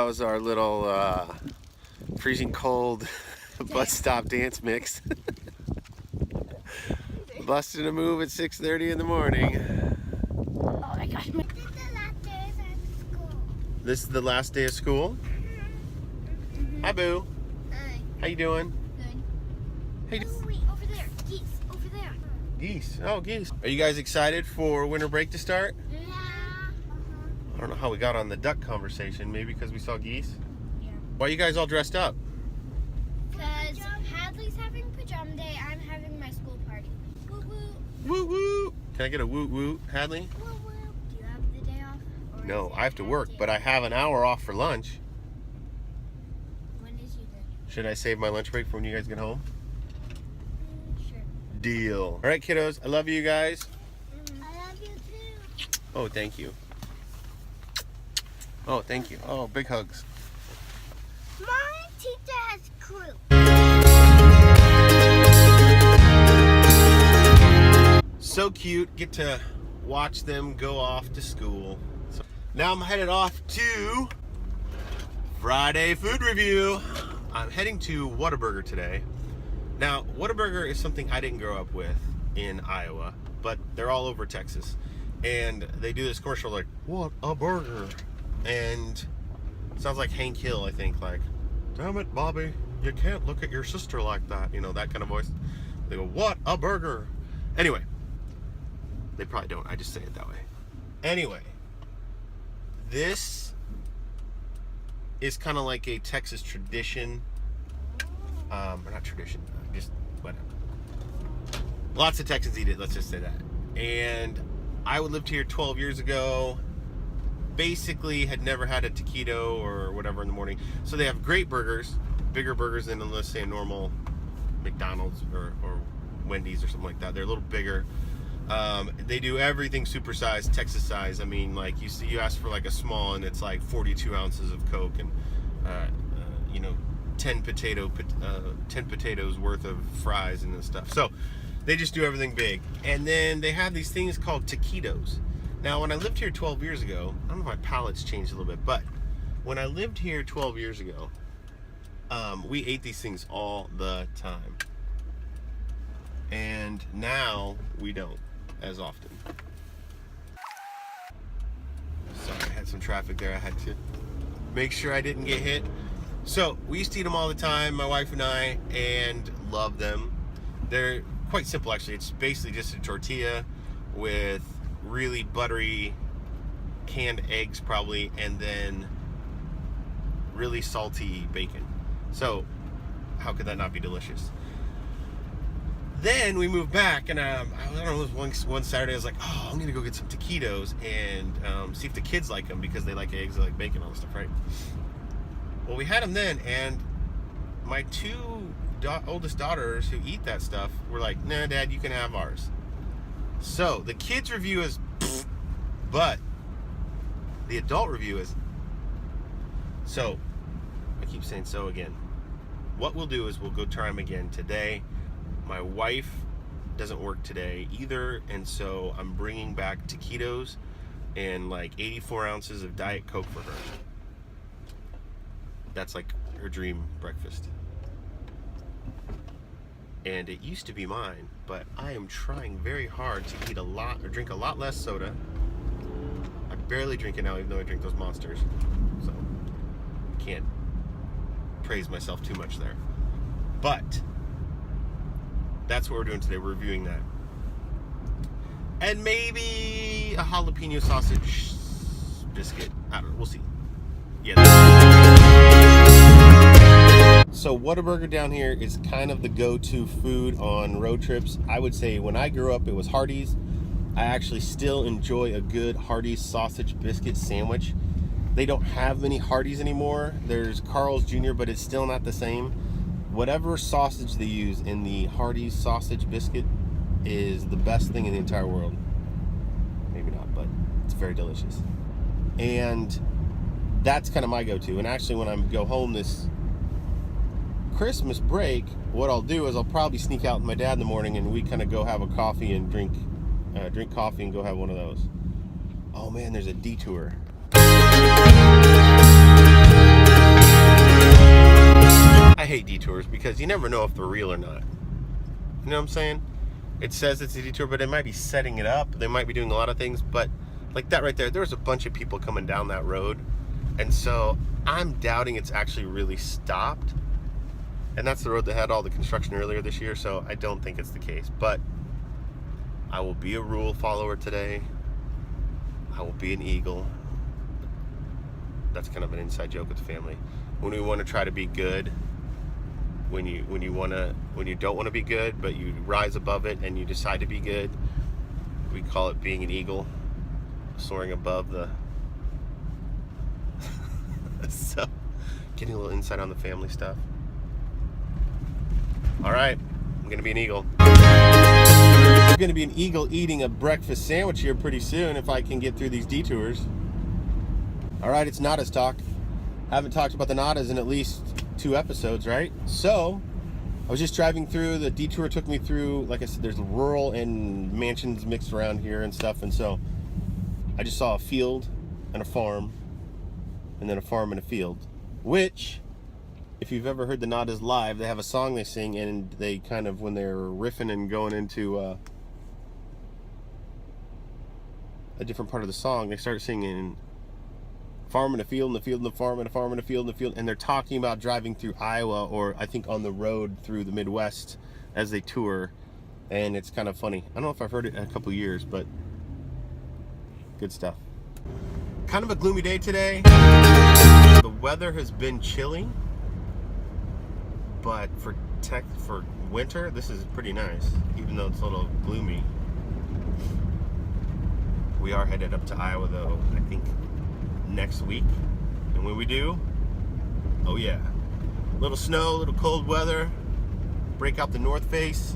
that was our little freezing cold bus stop dance mix. Busting a move at 6:30 in the morning. Oh my gosh. This is the last day of school. Hi, Boo. Hi. How you doing? Good. Hey. Oh, wait, over there. Geese, over there. Geese. Oh, geese. Are you guys excited for winter break to start? Yeah. I don't know how we got on the duck conversation. Maybe because we saw geese? Yeah. Why are you guys all dressed up? Because Hadley's having pajama day, I'm having my school party. Woo woo. Woo woo. Can I get a woot woot, Hadley? Woo woo. Do you have the day off? Or No, is it I have to work, after? but I have an hour off for lunch. When is your day? Should I save my lunch break for when you guys get home? Sure. Deal. All right, kiddos. I love you guys. I love you too. Oh, thank you. Oh, thank you. Oh, big hugs. My teacher has crew. So cute. Get to watch them go off to school. So now I'm headed off to Friday food review. I'm heading to WhatABurger today. Now, WhatABurger is something I didn't grow up with in Iowa, but they're all over Texas. And they do this commercial like, WhatABurger. And it sounds like Hank Hill, I think, like, damn it, Bobby, you can't look at your sister like that. You know, that kind of voice. They go, WhatABurger. Anyway, they probably don't. I just say it that way. Anyway, this is kind of like a Texas tradition. Or not tradition, just whatever. Lots of Texans eat it, let's just say that. And I lived here 12 years ago. Basically had never had a taquito or whatever in the morning. So they have great burgers, bigger burgers than, let's say, a normal McDonald's or Wendy's or something like that. They're a little bigger. They do everything supersized, Texas size. I mean, like you ask for like a small and it's like 42 ounces of Coke and you know, 10 potatoes worth of fries and stuff. So they just do everything big. And then they have these things called taquitos. Now, when I lived here 12 years ago, I don't know if my palate's changed a little bit, but when I lived here 12 years ago, we ate these things all the time. And now we don't as often. Sorry, I had some traffic there. I had to make sure I didn't get hit. So we used to eat them all the time, my wife and I, and love them. They're quite simple, actually. It's basically just a tortilla with really buttery canned eggs, probably, and then really salty bacon. So how could that not be delicious? Then we moved back, and I don't know, it was one Saturday I was like, oh, I'm gonna go get some taquitos and see if the kids like them, because they like eggs, they like bacon, all this stuff, right? Well, we had them then, and my two oldest daughters who eat that stuff were like, nah, Dad, you can have ours. So the kids review is but the adult review is so. I keep saying so again. What we'll do is we'll go try them again today. My wife doesn't work today either, and so I'm bringing back taquitos and like 84 ounces of Diet Coke for her. That's like her dream breakfast. And it used to be mine, but I am trying very hard to eat a lot or drink a lot less soda. I barely drink it now, even though I drink those monsters. So can't praise myself too much there. But that's what we're doing today. We're reviewing that. And maybe a jalapeno sausage biscuit. I don't know. We'll see. Yeah. So WhatABurger down here is kind of the go-to food on road trips. I would say when I grew up, it was Hardee's. I actually still enjoy a good Hardee's sausage biscuit sandwich. They don't have many Hardee's anymore. There's Carl's Jr., but it's still not the same. Whatever sausage they use in the Hardee's sausage biscuit is the best thing in the entire world. Maybe not, but it's very delicious. And that's kind of my go-to. And actually, when I go home this Christmas break, what I'll do is I'll probably sneak out with my dad in the morning, and we kind of go have a coffee and drink coffee and go have one of those. Oh man, there's a detour. I hate detours because you never know if they're real or not. You know what I'm saying? It says it's a detour, but it might be setting it up. They might be doing a lot of things, but like that right there, there was a bunch of people coming down that road. And so I'm doubting it's actually really stopped. And that's the road that had all the construction earlier this year, so I don't think it's the case. But I will be a rule follower today. I will be an eagle. That's kind of an inside joke with the family. When we want to try to be good, when you don't want to be good, but you rise above it and you decide to be good, we call it being an eagle, soaring above the. So, getting a little insight on the family stuff. All right, I'm gonna be an eagle. I'm gonna be an eagle eating a breakfast sandwich here pretty soon if I can get through these detours. All right, it's Nadas talk. Haven't talked about the Nadas in at least 2 episodes, right? So, I was just driving through. The detour took me through, like I said, there's rural and mansions mixed around here and stuff. And so, I just saw a field and a farm, and then a farm and a field. Which, if you've ever heard the Nadas live, they have a song they sing, and they kind of, when they're riffing and going into a different part of the song, they start singing farm and a field and a field and a farm and a farm and a field and a field, and they're talking about driving through Iowa, or I think on the road through the Midwest as they tour, and it's kind of funny. I don't know if I've heard it in a couple years, but good stuff. Kind of a gloomy day today. The weather has been chilly, but for winter, this is pretty nice, even though it's a little gloomy. We are headed up to Iowa, though, I think next week. And when we do, oh yeah, a little snow, a little cold weather, break out the North Face.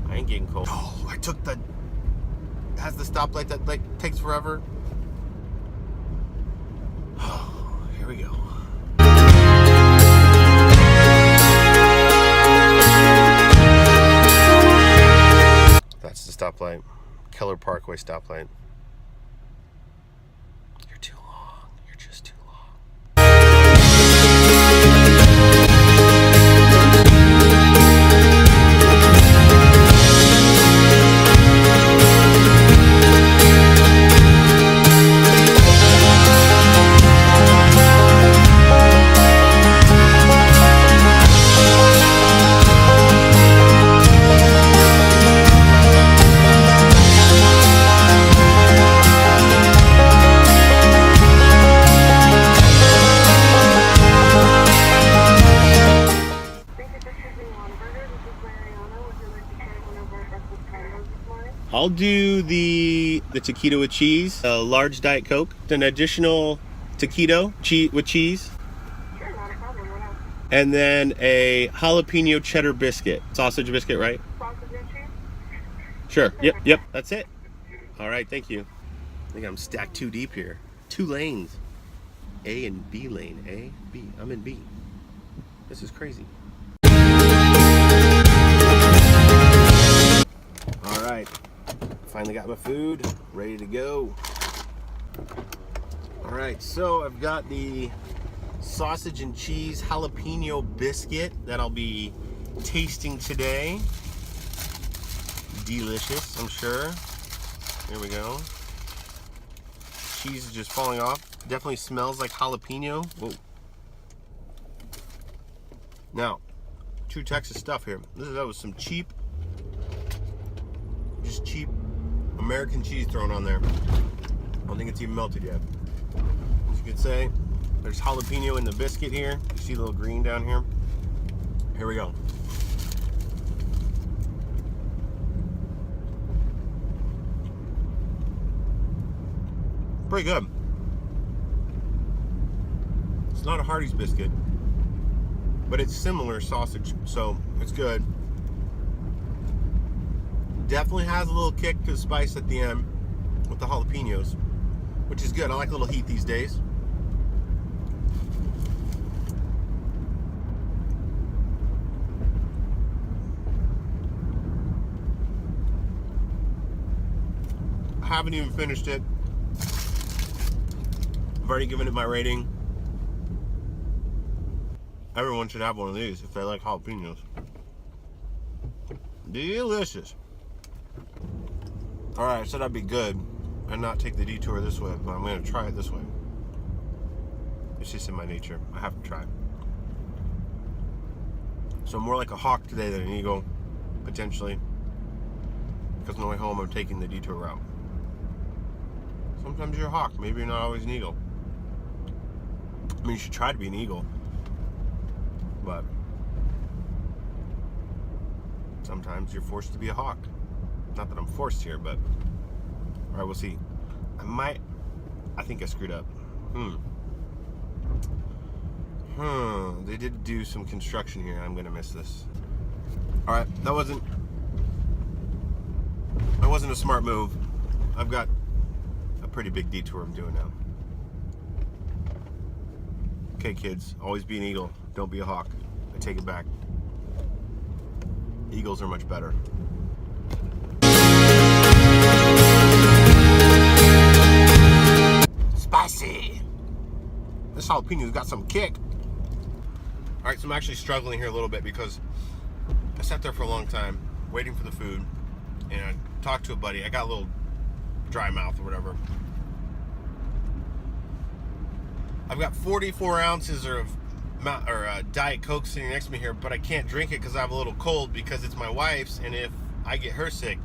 I ain't getting cold. Oh, I took the, has the stoplight that like takes forever. Oh, here we go. That's the stoplight. Keller Parkway stoplight. You're too long. You're just too long. I'll do the taquito with cheese, a large Diet Coke, an additional taquito with cheese, Sure, not a problem. What else? and then a jalapeno cheddar biscuit. Sausage biscuit, right? Sausage and cheese? Sure. Yep. That's it. All right, thank you. I think I'm stacked too deep here. 2 lanes. A and B lane. A, B. I'm in B. This is crazy. All right. Finally got my food. Ready to go. All right, so I've got the sausage and cheese jalapeno biscuit that I'll be tasting today. Delicious, I'm sure. Here we go. Cheese is just falling off. Definitely smells like jalapeno. Whoa. Now, true Texas stuff here. That was some cheap, just cheap American cheese thrown on there. I don't think it's even melted yet. As you can say, there's jalapeno in the biscuit here. You see a little green down here? Here we go. Pretty good. It's not a Hardee's biscuit, but it's similar sausage, so it's good. Definitely has a little kick to the spice at the end with the jalapenos, which is good. I like a little heat these days. I haven't even finished it. I've already given it my rating. Everyone should have one of these if they like jalapenos. Delicious. Alright, I said I'd be good and not take the detour this way, but I'm going to try it this way. It's just in my nature. I have to try it. So I'm more like a hawk today than an eagle, potentially. Because on the way home, I'm taking the detour route. Sometimes you're a hawk. Maybe you're not always an eagle. I mean, you should try to be an eagle. But sometimes you're forced to be a hawk. Not that I'm forced here, but... Alright, we'll see. I think I screwed up. They did do some construction here. I'm gonna miss this. Alright, that wasn't a smart move. I've got a pretty big detour I'm doing now. Okay, kids, always be an eagle. Don't be a hawk. I take it back. Eagles are much better. Spicy! This jalapeno's got some kick. Alright, so I'm actually struggling here a little bit because I sat there for a long time waiting for the food, and I talked to a buddy. I got a little dry mouth or whatever. I've got 44 ounces of Diet Coke sitting next to me here, but I can't drink it because I have a little cold because it's my wife's, and if I get her sick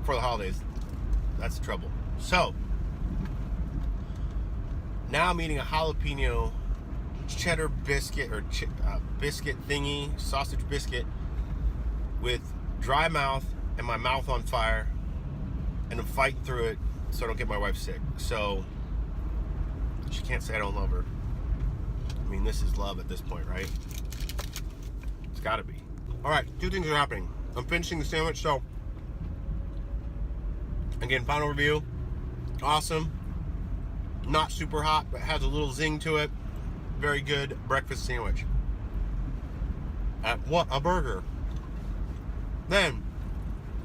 for the holidays, that's the trouble. So, now I'm eating a jalapeno cheddar biscuit or biscuit thingy, sausage biscuit with dry mouth and my mouth on fire, and I'm fighting through it so I don't get my wife sick. So she can't say I don't love her. I mean, this is love at this point, right? It's gotta be. Alright, two things are happening. I'm finishing the sandwich, so again, final review. Awesome. Not super hot, but has a little zing to it. Very good breakfast sandwich at WhatABurger. Then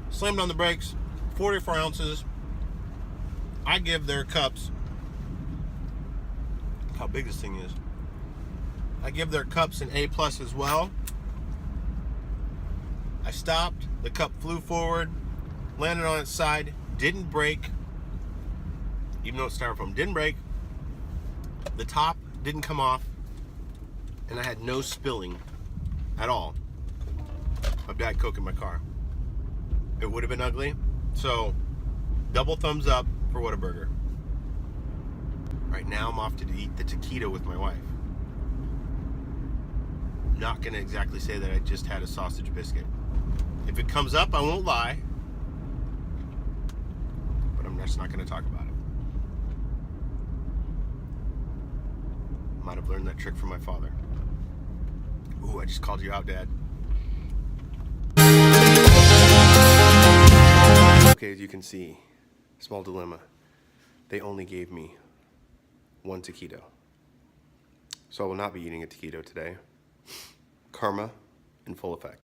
slammed on the brakes. 44 ounces. I give their cups. Look how big this thing is. I give their cups an A+ as well. I stopped. The cup flew forward, landed on its side, didn't break. Even though it's styrofoam, didn't break. The top didn't come off, and I had no spilling at all of Diet Coke in my car. It would have been ugly. So, double thumbs up for WhatABurger. Right now, I'm off to eat the taquito with my wife. Not gonna exactly say that I just had a sausage biscuit. If it comes up, I won't lie, but I'm just not gonna talk about it. Might have learned that trick from my father. Ooh, I just called you out, Dad. Okay, as you can see, small dilemma. They only gave me one taquito. So I will not be eating a taquito today. Karma in full effect.